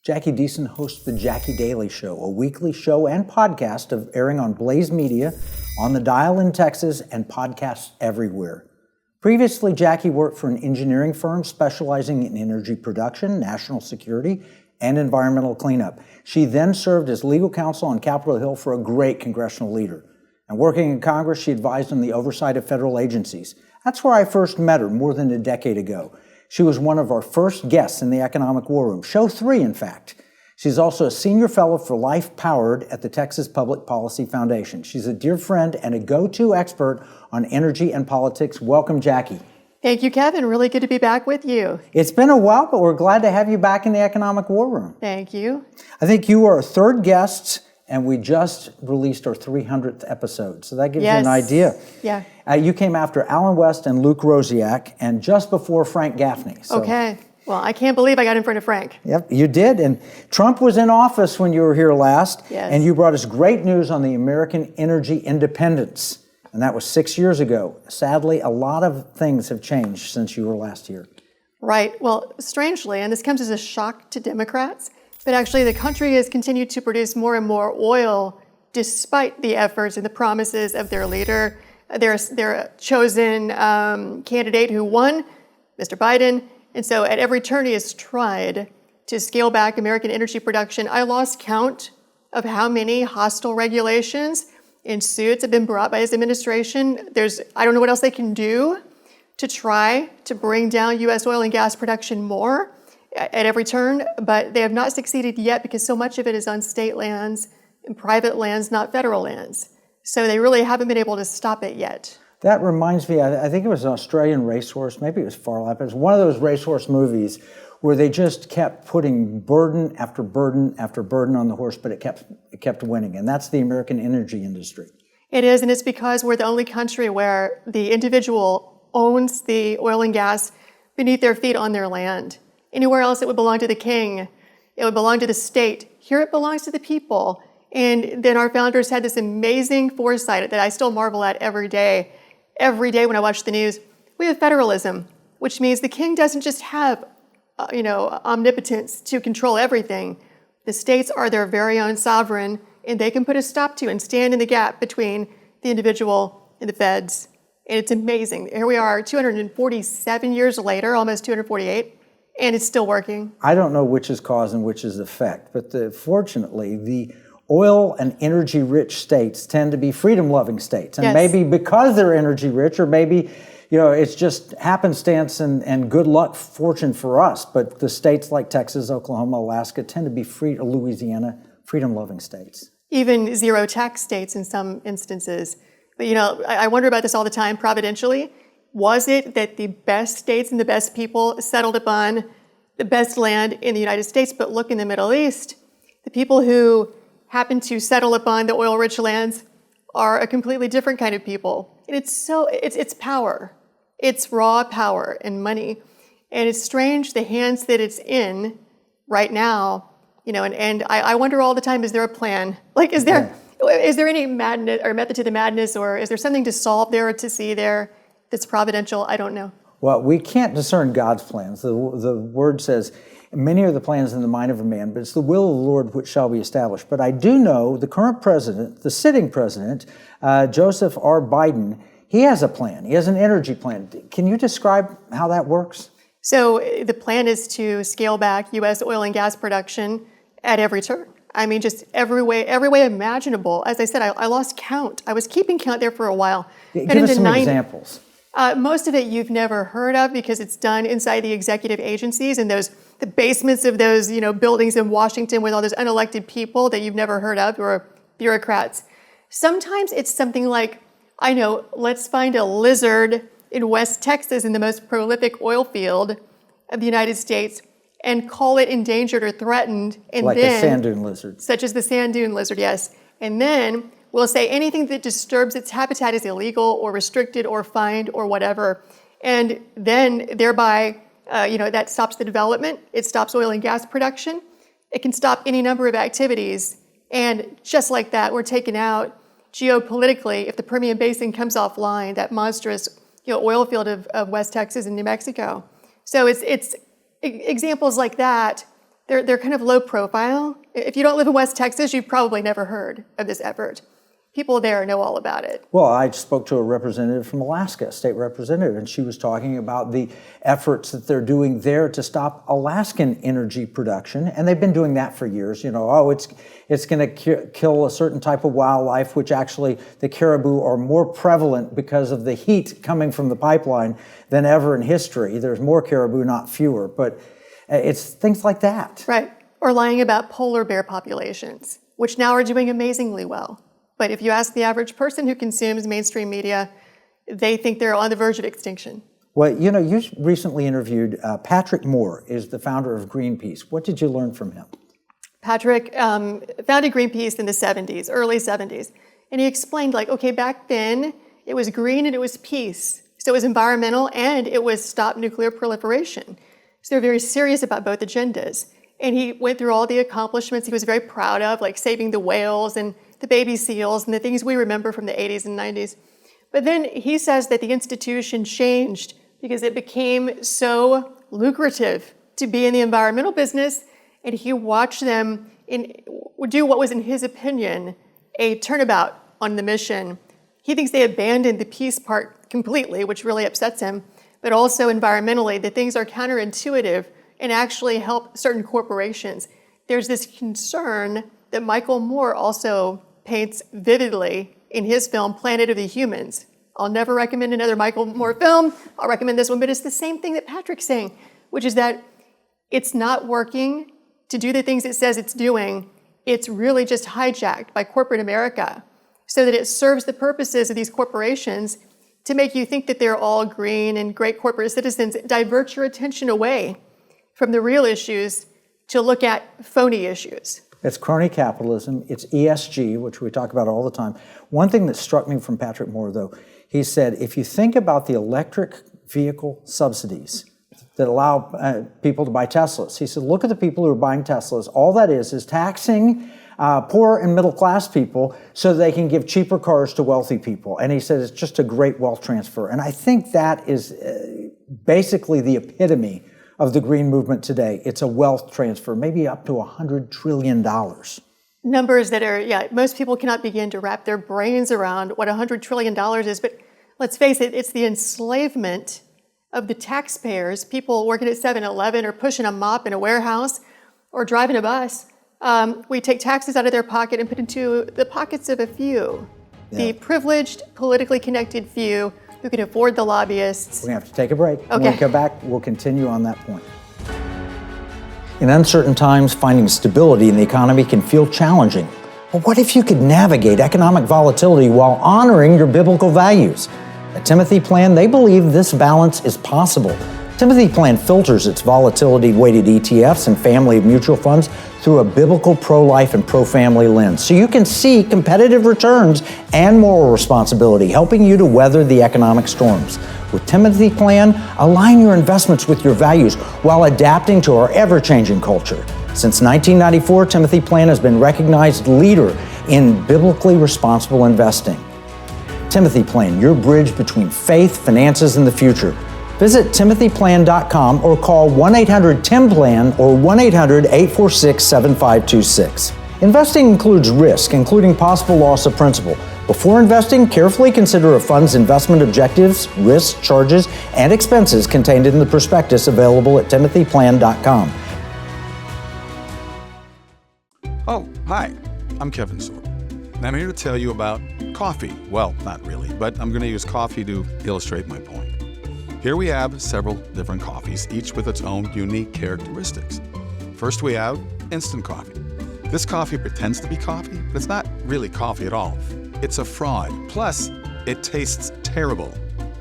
Jacki Deason hosts the Jacki Daily Show, a weekly show and podcast airing on Blaze Media, on the Dial in Texas, and podcasts everywhere. Previously, Jacki worked for an engineering firm specializing in energy production, national security, and environmental cleanup. She then served as legal counsel on Capitol Hill for a great congressional leader. And working in Congress, she advised on the oversight of federal agencies. That's where I first met her more than a decade ago. She was one of our first guests in the Economic War Room, show 3, in fact. She's also a senior fellow for Life Powered at the Texas Public Policy Foundation. She's a dear friend and a go-to expert on energy and politics. Welcome, Jacki. Thank you, Kevin. Really good to be back with you. It's been a while, but we're glad to have you back in the Economic War Room. Thank you. I think you are our third guest, and we just released our 300th episode. So that gives you an idea. Yeah. You came after Alan West and Luke Rosiak, and just before Frank Gaffney. So. Okay. Well, I can't believe I got in front of Frank. Yep, you did. And Trump was in office when you were here last. Yes. And you brought us great news on the American energy independence. And that was 6 years ago. Sadly, a lot of things have changed since you were last here. Right. Well, strangely, and this comes as a shock to Democrats, but actually the country has continued to produce more and more oil despite the efforts and the promises of their leader, their chosen candidate who won, Mr. Biden. And so at every turn he has tried to scale back American energy production. I lost count of how many hostile regulations and suits have been brought by his administration. I don't know what else they can do to try to bring down U.S. oil and gas production more at every turn, but they have not succeeded yet because so much of it is on state lands and private lands, not federal lands. So they really haven't been able to stop it yet. That reminds me, I think it was an Australian racehorse, maybe it was Farlap. It was one of those racehorse movies where they just kept putting burden after burden after burden on the horse, but it kept winning. And that's the American energy industry. It is, and it's because we're the only country where the individual owns the oil and gas beneath their feet on their land. Anywhere else it would belong to the king. It would belong to the state. Here it belongs to the people. And then our founders had this amazing foresight that I still marvel at every day. Every day when I watch the news, we have federalism, which means the king doesn't just have, omnipotence to control everything. The states are their very own sovereign, and they can put a stop to and stand in the gap between the individual and the feds. And it's amazing. Here we are, 247 years later, almost 248, and it's still working. I don't know which is cause and which is effect, but fortunately, the oil and energy-rich states tend to be freedom-loving states. And maybe because they're energy-rich, or maybe, it's just happenstance and good luck, fortune for us. But the states like Texas, Oklahoma, Alaska tend to be Louisiana, freedom-loving states. Even zero-tax states in some instances. But, I wonder about this all the time, providentially. Was it that the best states and the best people settled upon the best land in the United States? But look in the Middle East, the people who happen to settle upon the oil-rich lands are a completely different kind of people. And it's power. It's raw power and money. And it's strange the hands that it's in right now, and I wonder all the time, is there a plan? Like, is there any madness or method to the madness, or is there something to solve there or to see there that's providential? I don't know. Well, we can't discern God's plans. The word says, many are the plans in the mind of a man, but it's the will of the Lord which shall be established. But I do know the current president, the sitting president, Joseph R. Biden, he has a plan. He has an energy plan. Can you describe how that works? So the plan is to scale back U.S. oil and gas production at every turn. I mean, just every way imaginable. As I said, I lost count. I was keeping count there for a while. Give us some examples. Most of it you've never heard of because it's done inside the executive agencies and the basements of those buildings in Washington with all those unelected people that you've never heard of, or bureaucrats. Sometimes it's something like, let's find a lizard in West Texas in the most prolific oil field of the United States and call it endangered or threatened. And like a sand dune lizard. Such as the sand dune lizard, yes. And then we'll say anything that disturbs its habitat is illegal or restricted or fined or whatever. And then thereby, that stops the development. It stops oil and gas production. It can stop any number of activities. And just like that, we're taken out geopolitically if the Permian Basin comes offline, that monstrous oil field of West Texas and New Mexico. So it's examples like that They're kind of low profile. If you don't live in West Texas, you've probably never heard of this effort. People there know all about it. Well, I spoke to a representative from Alaska, a state representative, and she was talking about the efforts that they're doing there to stop Alaskan energy production. And they've been doing that for years. You know, it's going to kill a certain type of wildlife, which actually the caribou are more prevalent because of the heat coming from the pipeline than ever in history. There's more caribou, not fewer. But it's things like that. Right. Or lying about polar bear populations, which now are doing amazingly well. But if you ask the average person who consumes mainstream media, they think they're on the verge of extinction. Well, you know, you recently interviewed Patrick Moore, is the founder of Greenpeace. What did you learn from him? Patrick founded Greenpeace in the 70s, early 70s. And he explained, like, okay, back then it was green and it was peace. So it was environmental and it was stop nuclear proliferation. So they're very serious about both agendas. And he went through all the accomplishments he was very proud of, like saving the whales and the baby seals and the things we remember from the 80s and 90s. But then he says that the institution changed because it became so lucrative to be in the environmental business, and he watched them do what was, in his opinion, a turnabout on the mission. He thinks they abandoned the peace part completely, which really upsets him, but also environmentally, that things are counterintuitive and actually help certain corporations. There's this concern that Michael Moore also paints vividly in his film, Planet of the Humans. I'll never recommend another Michael Moore film. I'll recommend this one, but it's the same thing that Patrick's saying, which is that it's not working to do the things it says it's doing. It's really just hijacked by corporate America so that it serves the purposes of these corporations to make you think that they're all green and great corporate citizens, divert your attention away from the real issues to look at phony issues. It's crony capitalism, it's ESG, which we talk about all the time. One thing that struck me from Patrick Moore, though, he said, if you think about the electric vehicle subsidies that allow people to buy Teslas, he said, look at the people who are buying Teslas. All that is taxing poor and middle class people so they can give cheaper cars to wealthy people. And he said it's just a great wealth transfer. And I think that is basically the epitome of the green movement today. It's a wealth transfer, maybe up to $100 trillion. Numbers that are, most people cannot begin to wrap their brains around what $100 trillion is, but let's face it, it's the enslavement of the taxpayers, people working at 7-Eleven or pushing a mop in a warehouse or driving a bus. We take taxes out of their pocket and put into the pockets of a few, the privileged, politically connected few who can afford the lobbyists. We're going to have to take a break. Okay. When we come back, we'll continue on that point. In uncertain times, finding stability in the economy can feel challenging. But what if you could navigate economic volatility while honoring your biblical values? At Timothy Plan, they believe this balance is possible. Timothy Plan filters its volatility-weighted ETFs and family of mutual funds through a biblical pro-life and pro-family lens, so you can see competitive returns and moral responsibility, helping you to weather the economic storms. With Timothy Plan, align your investments with your values while adapting to our ever-changing culture. Since 1994, Timothy Plan has been recognized leader in biblically responsible investing. Timothy Plan, your bridge between faith, finances, and the future. Visit timothyplan.com or call 1-800-TIM-PLAN or 1-800-846-7526. Investing includes risk, including possible loss of principal. Before investing, carefully consider a fund's investment objectives, risks, charges, and expenses contained in the prospectus available at timothyplan.com. Oh, hi, I'm Kevin Freeman, and I'm here to tell you about coffee. Well, not really, but I'm going to use coffee to illustrate my point. Here we have several different coffees, each with its own unique characteristics. First, we have instant coffee. This coffee pretends to be coffee, but it's not really coffee at all. It's a fraud. Plus, it tastes terrible.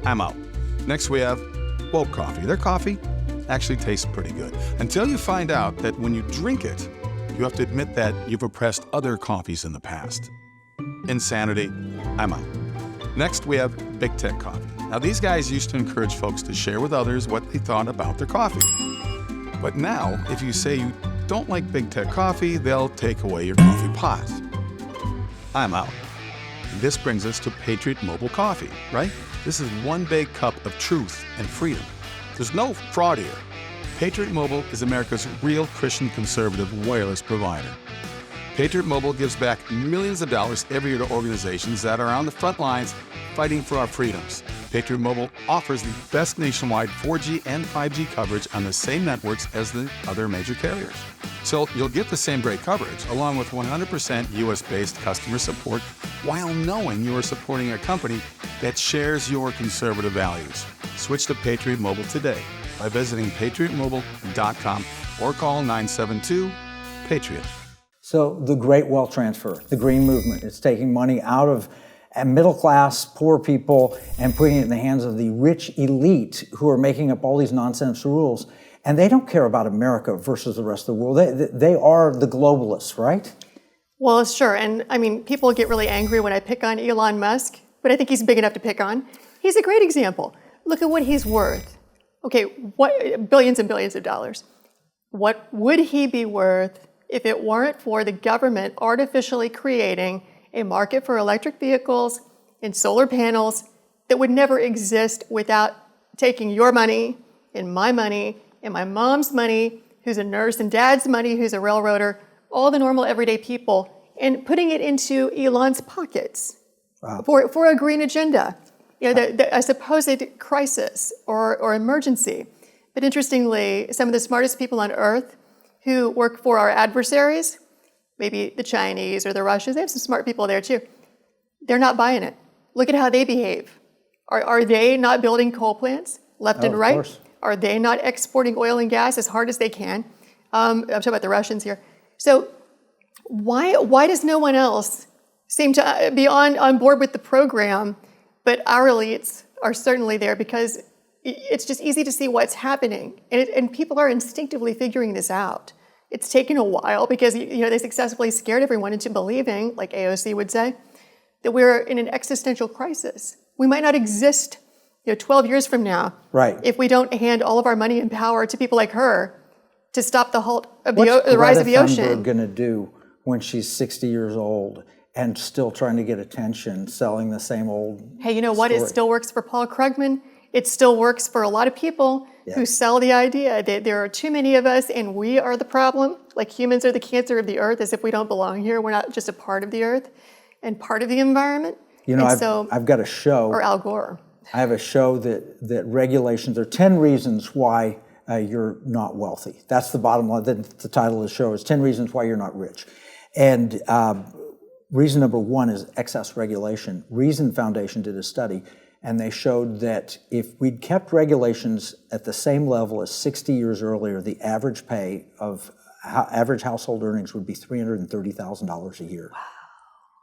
I'm out. Next, we have woke coffee. Their coffee actually tastes pretty good, until you find out that when you drink it, you have to admit that you've oppressed other coffees in the past. Insanity. I'm out. Next, we have Big Tech Coffee. Now, these guys used to encourage folks to share with others what they thought about their coffee. But now, if you say you don't like Big Tech Coffee, they'll take away your coffee pot. I'm out. This brings us to Patriot Mobile Coffee, right? This is one big cup of truth and freedom. There's no fraud here. Patriot Mobile is America's real Christian conservative wireless provider. Patriot Mobile gives back millions of dollars every year to organizations that are on the front lines fighting for our freedoms. Patriot Mobile offers the best nationwide 4G and 5G coverage on the same networks as the other major carriers. So you'll get the same great coverage along with 100% US-based customer support while knowing you are supporting a company that shares your conservative values. Switch to Patriot Mobile today by visiting patriotmobile.com or call 972-PATRIOT. So the Great Wealth Transfer, the Green Movement, it's taking money out of middle class, poor people and putting it in the hands of the rich elite who are making up all these nonsense rules. And they don't care about America versus the rest of the world. They are the globalists, right? Well, sure. And I mean, people get really angry when I pick on Elon Musk, but I think he's big enough to pick on. He's a great example. Look at what he's worth. Okay, what billions and billions of dollars. What would he be worth if it weren't for the government artificially creating a market for electric vehicles and solar panels that would never exist without taking your money and my mom's money, who's a nurse, and dad's money, who's a railroader, all the normal everyday people, and putting it into Elon's pockets for a green agenda, a supposed crisis or emergency. But interestingly, some of the smartest people on earth who work for our adversaries, maybe the Chinese or the Russians, they have some smart people there too. They're not buying it. Look at how they behave. Are they not building coal plants left and right? Of course. Are they not exporting oil and gas as hard as they can? I'm talking about the Russians here. So why does no one else seem to be on board with the program, but our elites are certainly there because it's just easy to see what's happening. And people are instinctively figuring this out. It's taken a while because they successfully scared everyone into believing, like AOC would say, that we're in an existential crisis. We might not exist 12 years from now, right, if we don't hand all of our money and power to people like her to stop the halt of the rise of the ocean. What's Greta Thunberg going to do when she's 60 years old and still trying to get attention, selling the same old Hey, you know what? story? It still works for Paul Krugman. It still works for a lot of people who sell the idea that there are too many of us and we are the problem. Like humans are the cancer of the earth, as if we don't belong here. We're not just a part of the earth and part of the environment. I've got a show. Or Al Gore. I have a show that regulations, there are 10 reasons why you're not wealthy. That's the bottom line. The title of the show is 10 Reasons Why You're Not Rich. And reason number one is excess regulation. Reason Foundation did a study, and they showed that if we'd kept regulations at the same level as 60 years earlier, the average pay of average household earnings would be $330,000 a year. Wow.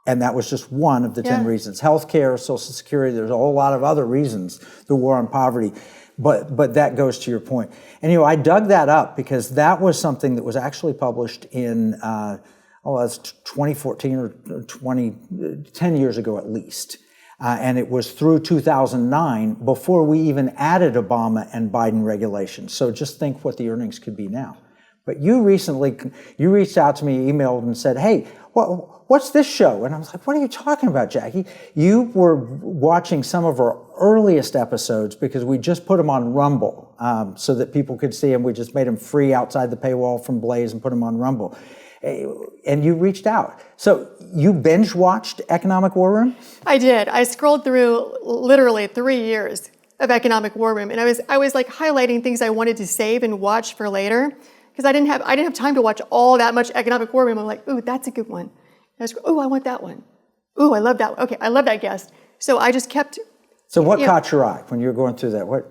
And that was just one of the 10 reasons. Healthcare, Social Security, there's a whole lot of other reasons, the war on poverty. But that goes to your point. And I dug that up because that was something that was actually published in, that's 2014 or 10 years ago at least. And it was through 2009 before we even added Obama and Biden regulations. So just think what the earnings could be now. But you reached out to me, emailed and said, hey, what's this show? And I was like, what are you talking about, Jacki? You were watching some of our earliest episodes because we just put them on Rumble so that people could see them. We just made them free outside the paywall from Blaze and put them on Rumble. And you reached out. So you binge watched Economic War Room? I did. I scrolled through literally 3 years of Economic War Room, and I was like highlighting things I wanted to save and watch for later because I didn't have time to watch all that much Economic War Room. I'm like, ooh, that's a good one. I want that one. Ooh, I love that one. Okay, I love that guest. So I just kept. So what caught your eye when you were going through that? What?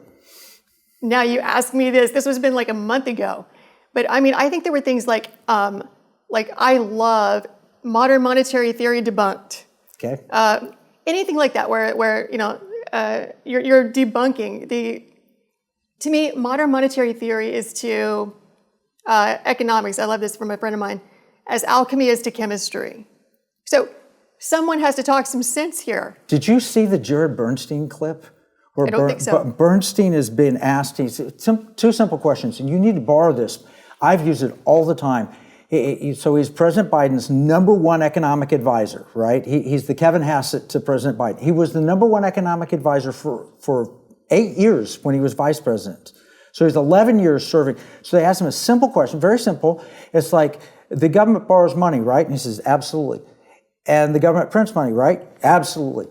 Now you ask me this. This was been like a month ago, but I mean, I think there were things like I love modern monetary theory debunked. Okay. Anything like that, where you're debunking the. To me, modern monetary theory is to economics. I love this from a friend of mine, as alchemy is to chemistry. So someone has to talk some sense here. Did you see the Jared Bernstein clip? Where I don't think so. Bernstein has been asked, two simple questions, and you need to borrow this. I've used it all the time. So he's President Biden's number one economic advisor, right? He's the Kevin Hassett to President Biden. He was the number one economic advisor for 8 years when he was vice president. So he's 11 years serving. So they asked him a simple question, very simple. It's like, the government borrows money, right? And he says, absolutely. And the government prints money, right? Absolutely.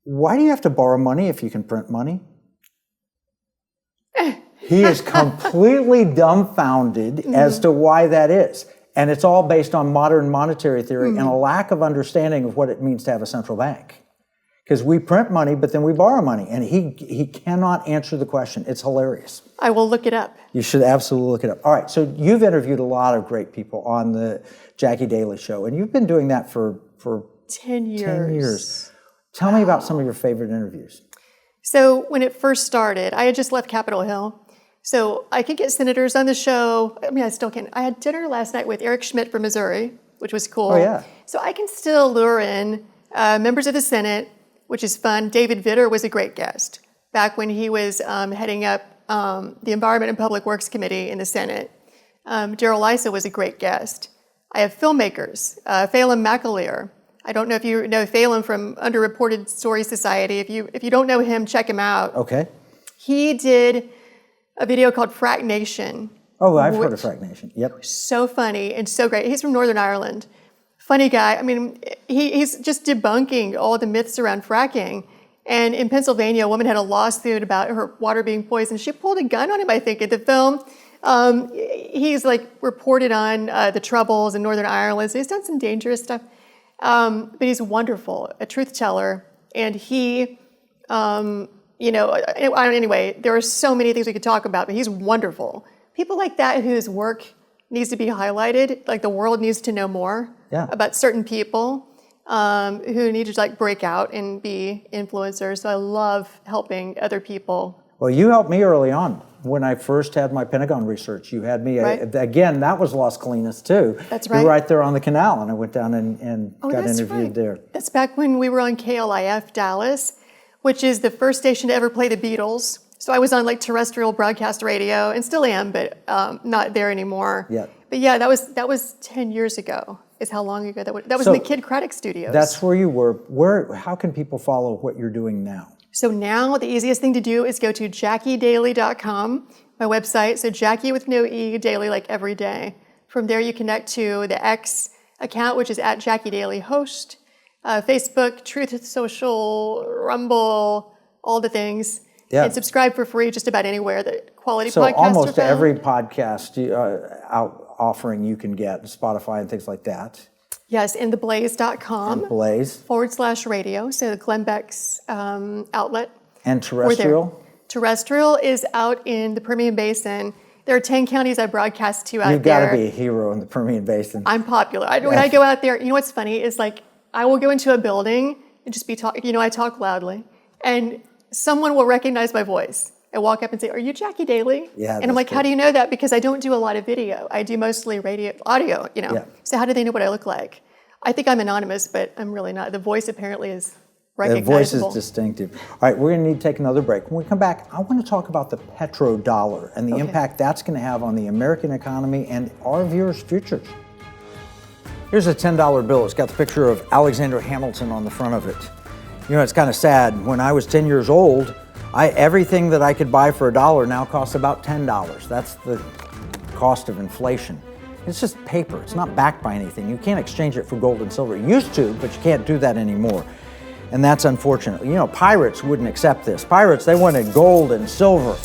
Why do you have to borrow money if you can print money? He is completely dumbfounded as to why that is. And it's all based on modern monetary theory and a lack of understanding of what it means to have a central bank. Because we print money, but then we borrow money. And he cannot answer the question. It's hilarious. I will look it up. You should absolutely look it up. All right, so you've interviewed a lot of great people on the Jacki Daily Show, and you've been doing that for 10 years. 10 years. Tell me about some of your favorite interviews. So when it first started, I had just left Capitol Hill. So I could get senators on the show. I mean, I still can. I had dinner last night with Eric Schmidt from Missouri, which was cool. Oh, yeah. So I can still lure in members of the Senate, which is fun. David Vitter was a great guest back when he was heading up the Environment and Public Works Committee in the Senate. Daryl Issa was a great guest. I have filmmakers, Phelan McAleer. I don't know if you know Phelan from Underreported Story Society. If you don't know him, check him out. Okay. He did a video called Frack Nation. Oh, I've heard of Frack Nation. Yep. So funny and so great. He's from Northern Ireland. Funny guy. I mean, he's just debunking all the myths around fracking. And in Pennsylvania, a woman had a lawsuit about her water being poisoned. She pulled a gun on him, I think, in the film. He's like reported on the troubles in Northern Ireland. So he's done some dangerous stuff. But he's wonderful, a truth teller. And he, anyway, there are so many things we could talk about, but he's wonderful. People like that whose work needs to be highlighted, like the world needs to know more about certain people who need to like break out and be influencers. So I love helping other people. Well, you helped me early on. When I first had my Pentagon research, you had me, again, that was Las Colinas too. That's right. You were right there on the canal, and I went down and got interviewed there. That's back when we were on KLIF Dallas, which is the first station to ever play the Beatles. So I was on like terrestrial broadcast radio, and still am, but not there anymore. Yeah. But yeah, that was 10 years ago, is how long ago that was. That was in the Kid Craddock studios. That's where you were. How can people follow what you're doing now? So now the easiest thing to do is go to jackidaily.com, my website. So Jacki with no E, daily like every day. From there you connect to the X account, which is at Jacki Daily Host, Facebook, Truth Social, Rumble, all the things. Yeah. And subscribe for free just about anywhere that quality podcasts So are almost found. every podcast offering you can get, Spotify and things like that. Yes, and theblaze.com /radio, so the Glenn Beck's outlet. And terrestrial? Terrestrial is out in the Permian Basin. There are 10 counties I broadcast to out there. You've got to be a hero in the Permian Basin. I'm popular. When I go out there, you know what's funny is like I will go into a building and just be talking, I talk loudly, and someone will recognize my voice and walk up and say, "Are you Jacki Daily?" Yeah. And I'm like, "How do you know that?" Because I don't do a lot of video. I do mostly audio, Yeah. So how do they know what I look like? I think I'm anonymous, but I'm really not. The voice apparently is recognizable. The voice is distinctive. All right, we're going to need to take another break. When we come back, I want to talk about the petrodollar and the impact that's going to have on the American economy and our viewers' futures. Here's a $10 bill. It's got the picture of Alexander Hamilton on the front of it. It's kind of sad. When I was 10 years old, everything that I could buy for $1 now costs about $10. That's the cost of inflation. It's just paper. It's not backed by anything. You can't exchange it for gold and silver. You used to, but you can't do that anymore. And that's unfortunate. Pirates wouldn't accept this. Pirates, they wanted gold and silver.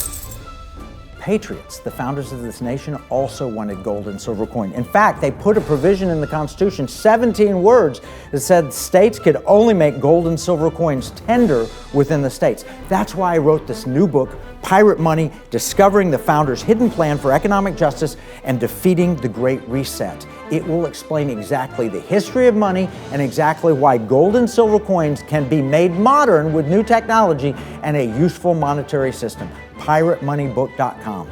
Patriots, the founders of this nation, also wanted gold and silver coin. In fact, they put a provision in the Constitution, 17 words, that said states could only make gold and silver coins tender within the states. That's why I wrote this new book, Pirate Money, Discovering the Founders' Hidden Plan for Economic Justice and Defeating the Great Reset. It will explain exactly the history of money and exactly why gold and silver coins can be made modern with new technology and a useful monetary system. PirateMoneyBook.com.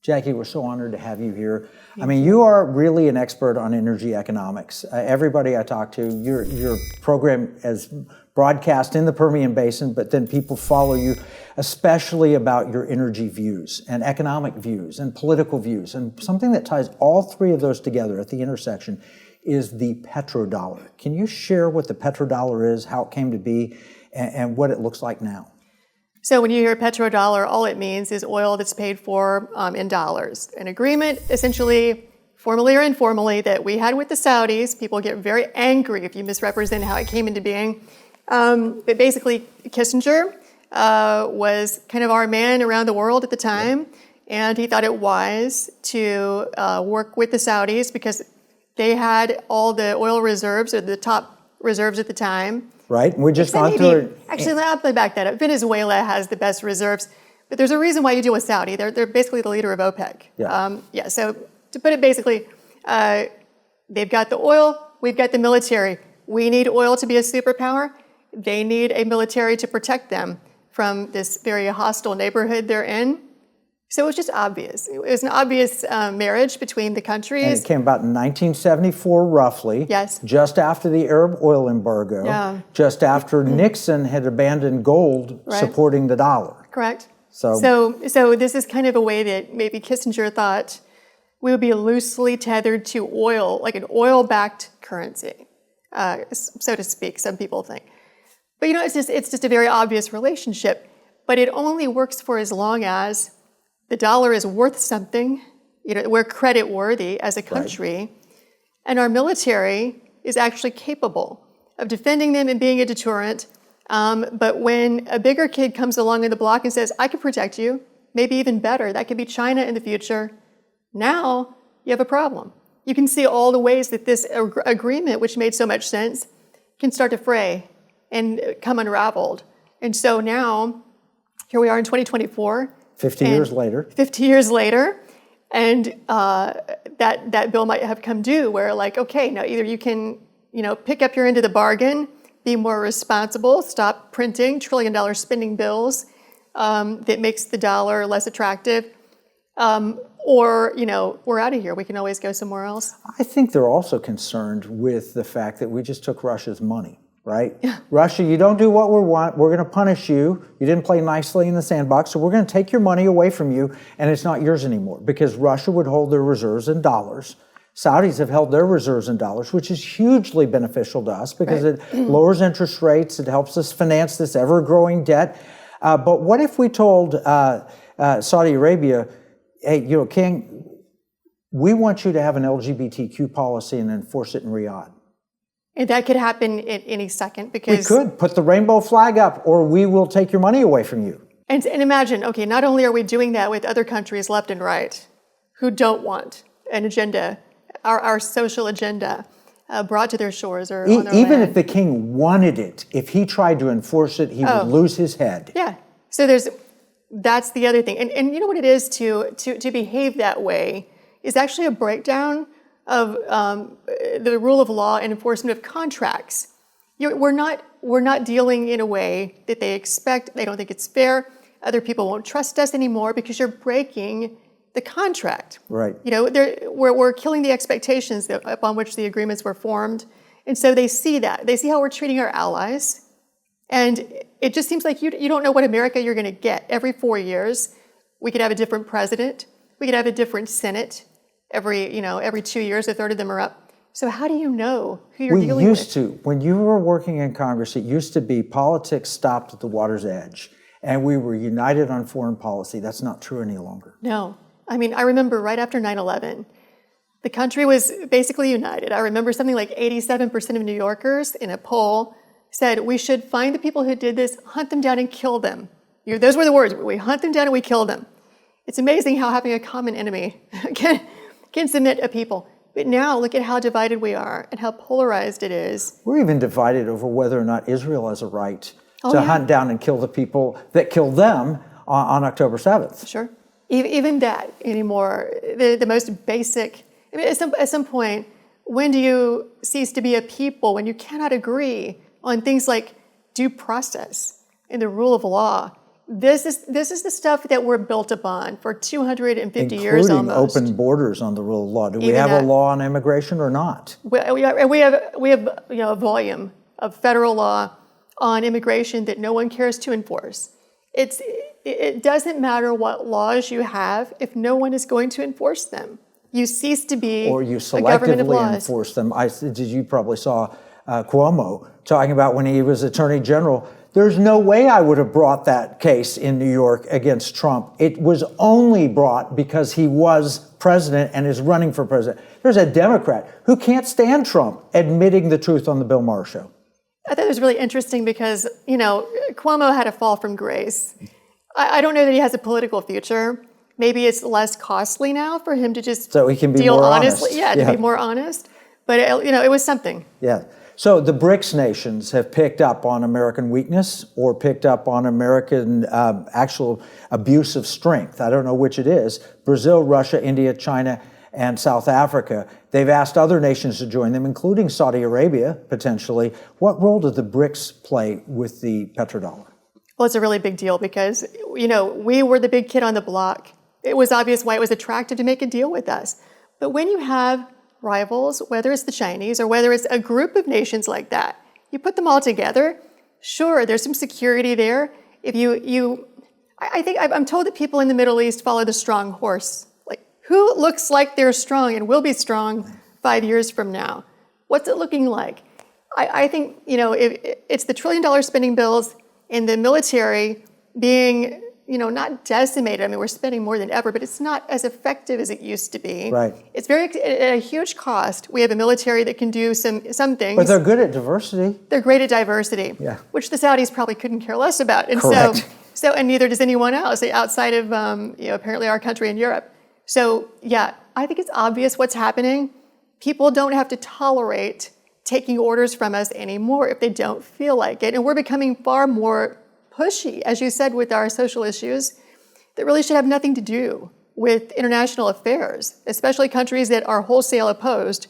Jacki, we're so honored to have you here. I mean, you are really an expert on energy economics. Everybody I talk to, your program is broadcast in the Permian Basin, but then people follow you, especially about your energy views and economic views and political views. And something that ties all three of those together at the intersection is the petrodollar. Can you share what the petrodollar is, how it came to be, and what it looks like now? So when you hear petrodollar, all it means is oil that's paid for in dollars. An agreement, essentially, formally or informally, that we had with the Saudis. People get very angry if you misrepresent how it came into being. But basically, Kissinger was kind of our man around the world at the time, and he thought it wise to work with the Saudis because they had all the oil reserves, or the top reserves at the time. Right, and we just gone through it. Actually, I'll back that up. Venezuela has the best reserves, but there's a reason why you deal with Saudi. They're basically the leader of OPEC. Yeah. So to put it basically, they've got the oil, we've got the military. We need oil to be a superpower. They need a military to protect them from this very hostile neighborhood they're in. So it was just obvious. It was an obvious marriage between the countries. And it came about in 1974, roughly. Yes. Just after the Arab oil embargo. Yeah. Just after Nixon had abandoned gold, supporting the dollar. Correct. So this is kind of a way that maybe Kissinger thought we would be loosely tethered to oil, like an oil-backed currency, so to speak, some people think. But it's just a very obvious relationship. But it only works for as long as the dollar is worth something, we're credit worthy as a country, and our military is actually capable of defending them and being a deterrent. But when a bigger kid comes along in the block and says, I can protect you, maybe even better, that could be China in the future, now you have a problem. You can see all the ways that this agreement, which made so much sense, can start to fray and come unraveled. And so now, here we are in 2024. 50 years later. 50 years later, and that bill might have come due where okay, now either you can, pick up your end of the bargain, be more responsible, stop printing trillion-dollar spending bills that makes the dollar less attractive, or, we're out of here. We can always go somewhere else. I think they're also concerned with the fact that we just took Russia's money. Right? Yeah. Russia, you don't do what we want, we're going to punish you. You didn't play nicely in the sandbox, so we're going to take your money away from you, and it's not yours anymore, because Russia would hold their reserves in dollars. Saudis have held their reserves in dollars, which is hugely beneficial to us because it lowers interest rates, it helps us finance this ever-growing debt. But what if we told Saudi Arabia, hey, King, we want you to have an LGBTQ policy and enforce it in Riyadh? And that could happen at any second because... We could put the rainbow flag up, or we will take your money away from you. And imagine, okay, not only are we doing that with other countries left and right who don't want an agenda, our social agenda, brought to their shores or on their even land. if the king wanted it, if he tried to enforce it, he would lose his head. Yeah. So that's the other thing. And you know what it is to behave that way is actually a breakdown of the rule of law and enforcement of contracts. We're not dealing in a way that they expect. They don't think it's fair. Other people won't trust us anymore because you're breaking the contract. Right. We're killing the expectations upon which the agreements were formed. And so they see that. They see how we're treating our allies. And it just seems like you don't know what America you're going to get. Every 4 years, we could have a different president. We could have a different Senate. Every 2 years, a third of them are up. So how do you know who you're dealing with? We used to. When you were working in Congress, it used to be politics stopped at the water's edge, and we were united on foreign policy. That's not true any longer. No. I mean, I remember right after 9/11, the country was basically united. I remember something like 87% of New Yorkers in a poll said we should find the people who did this, hunt them down and kill them. Those were the words. We hunt them down and we kill them. It's amazing how having a common enemy can cement a people. But now look at how divided we are and how polarized it is. We're even divided over whether or not Israel has a right to hunt down and kill the people that killed them on October 7th. Sure. Even that anymore, the most basic, I mean, at some point, when do you cease to be a people when you cannot agree on things like due process and the rule of law? This is the stuff that we're built upon for 250 years almost. Including open borders on the rule of law. Do we have a law on immigration or not? We have a volume of federal law on immigration that no one cares to enforce. It doesn't matter what laws you have if no one is going to enforce them. you cease to be or you a government of selectively laws. enforce them. You probably saw Cuomo talking about when he was Attorney General. There's no way I would have brought that case in New York against Trump. It was only brought because he was president and is running for president. There's a Democrat who can't stand Trump admitting the truth on the Bill Maher show. I thought it was really interesting because, Cuomo had a fall from grace. I don't know that he has a political future. Maybe it's less costly now for him to just so he can be deal more honestly. honest. Yeah, to be more honest. But, it was something. Yeah. So the BRICS nations have picked up on American weakness or picked up on American actual abuse of strength. I don't know which it is. Brazil, Russia, India, China, and South Africa. They've asked other nations to join them, including Saudi Arabia, potentially. What role do the BRICS play with the petrodollar? Well, it's a really big deal because, we were the big kid on the block. It was obvious why it was attractive to make a deal with us. But when you have rivals, whether it's the Chinese or whether it's a group of nations like that, you put them all together, sure, there's some security there. If I think I'm told that people in the Middle East follow the strong horse. Like, who looks like they're strong and will be strong 5 years from now? What's it looking like? I think, if it's the $1 trillion spending bills and the military being, not decimated. I mean, we're spending more than ever, but it's not as effective as it used to be. Right. It's at a huge cost. We have a military that can do some things. But they're good at diversity. They're great at diversity, yeah. Which the Saudis probably couldn't care less about. And correct. So, and neither does anyone else outside of, apparently our country in Europe. So, yeah, I think it's obvious what's happening. People don't have to tolerate taking orders from us anymore if they don't feel like it. And we're becoming far more pushy, as you said, with our social issues that really should have nothing to do with international affairs, especially countries that are wholesale opposed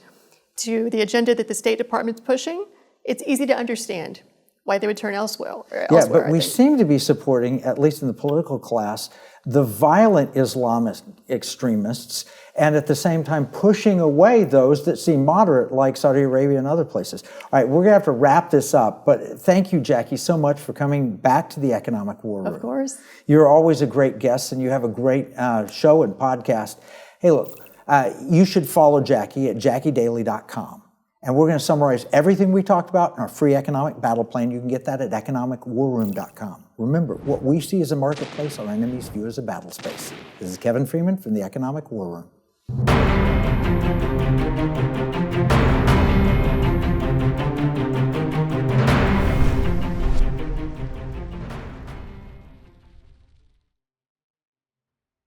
to the agenda that the State Department's pushing. It's easy to understand why they would turn elsewhere. Yeah, but we seem to be supporting, at least in the political class, the violent Islamist extremists, and at the same time pushing away those that seem moderate, like Saudi Arabia and other places. All right, we're going to have to wrap this up, but thank you, Jacki, so much for coming back to the Economic War Room. Of course. You're always a great guest, and you have a great show and podcast. Hey, look, you should follow Jacki at jackidaily.com. And we're going to summarize everything we talked about in our free economic battle plan. You can get that at economicwarroom.com. Remember, what we see as a marketplace, our enemies view as a battle space. This is Kevin Freeman from the Economic War Room.